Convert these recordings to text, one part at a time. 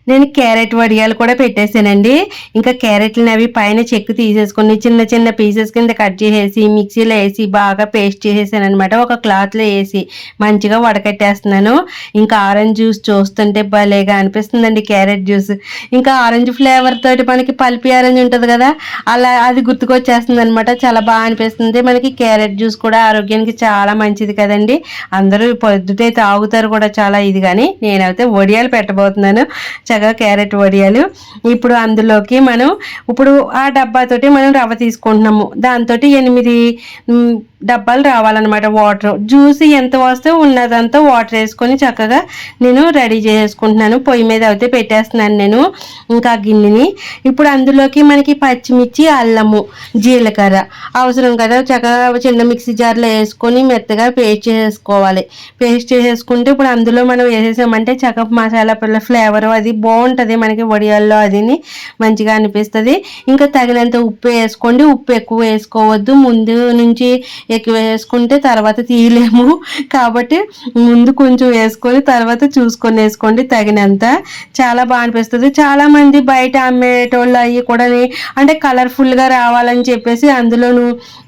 నేను క్యారెట్ వడియాలు కూడా పెట్టేసానండి. ఇంకా క్యారెట్‌లని అవి పైన చెక్కు తీసేసుకొని చిన్న చిన్న పీసెస్ కింద కట్ చేసేసి మిక్సీలో ఏసి బాగా పేస్ట్ చేసేసాననమాట. ఒక క్లాత్‌లో ఏసి మంచిగా వడకట్టేస్తున్నాను. ఇంకా ఆరెంజ్ జ్యూస్ చూస్తుంటే భలేగా అనిపిస్తుందండి క్యారెట్ జ్యూస్. ఇంకా ఆరెంజ్ ఫ్లేవర్ తోటి మనకి పల్పీ ఆరెంజ్ ఉంటది కదా! అలా అది గుర్తుకొచ్చేస్తుందనమాట. చాలా అనిపిస్తుంది. మనకి క్యారెట్ జ్యూస్ కూడా ఆరోగ్యానికి చాలా మంచిది కదండీ! అందరూ పొద్దుటే తాగుతారు కూడా చాలా ఇది గాని నేనైతే వడియాలు పెట్టబోతున్నాను. చక్కగా క్యారెట్ వడియాలు. ఇప్పుడు అందులోకి మనం ఇప్పుడు ఆ డబ్బాతోటి మనం రవ్వ తీసుకుంటున్నాము. దాంతోటి 8 డబ్బాలు రావాలన్నమాట వాటర్. జ్యూస్ ఎంత వస్తే ఉన్నదంతా వాటర్ వేసుకొని చక్కగా నేను రెడీ చేసుకుంటున్నాను. పొయ్యి మీద అయితే పెట్టేస్తున్నాను నేను ఇంకా గిన్నెని. ఇప్పుడు అందులోకి మనకి పచ్చిమిర్చి, అల్లము, జీలకర్ర అవసరం కదా, చక్కగా చిన్న మిక్సీ జార్లో వేసుకొని మెత్తగా పేస్ట్ చేసుకోవాలి. పేస్ట్ చేసేసుకుంటే ఇప్పుడు అందులో మనం వేసేసామంటే చక్కగా మసాలా పిల్ల ఫ్లేవర్ అది బాగుంటుంది మనకి వడియాల్లో, అదిని మంచిగా అనిపిస్తుంది. ఇంకా తగినంత ఉప్పు వేసుకోండి. ఉప్పు ఎక్కువ వేసుకోవద్దు, ముందు నుంచి ఎక్కువ వేసుకుంటే తర్వాత తీయలేము కాబట్టి ముందు కొంచెం వేసుకొని తర్వాత చూసుకొని వేసుకోండి తగినంత. చాలా బాగా అనిపిస్తుంది. చాలామంది బయట అమ్మేటోళ్ళు అవి కూడా అంటే కలర్ఫుల్గా రావాలని చెప్పేసి అందులోను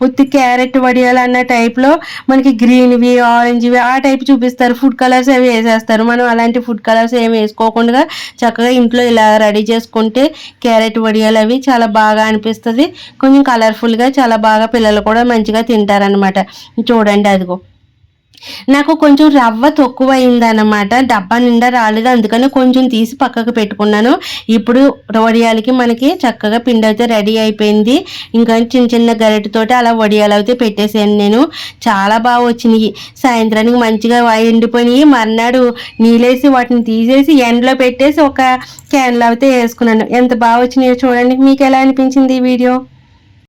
ఉత్తి క్యారెట్ వడియాలు అన్న టైప్లో మనకి గ్రీన్వి, ఆరెంజ్వి ఆ టైప్ చూపిస్తారు. ఫుడ్ కలర్స్ అవి వేసేస్తారు. మనం అలాంటి ఫుడ్ కలర్స్ ఏమి వేసుకోకుండా చక్కగా ఇంట్లో ఇలా రెడీ చేసుకుంటే క్యారెట్ వడియాలు అవి చాలా బాగా అనిపిస్తుంది. కొంచెం కలర్ఫుల్గా చాలా బాగా పిల్లలు కూడా మంచిగా తింటారనమాట. చూడండి అదిగో నాకు కొంచెం రవ్వ తక్కువ అయిందన్నమాట. డబ్బా నిండా రాలేదు, అందుకని కొంచెం తీసి పక్కకు పెట్టుకున్నాను. ఇప్పుడు వడియాలకి మనకి చక్కగా పిండి అయితే రెడీ అయిపోయింది. ఇంకా చిన్న చిన్న గరిటెతోటి అలా వడియాలు అయితే పెట్టేసాను నేను. చాలా బాగా వచ్చినాయి. సాయంత్రానికి మంచిగా ఎండిపోయినాయి. మర్నాడు నీళ్ళేసి వాటిని తీసేసి ఎండలో పెట్టేసి ఒక క్యాన్లో అయితే వేసుకున్నాను. ఎంత బాగా వచ్చినాయో చూడండి. మీకు ఎలా అనిపించింది ఈ వీడియో?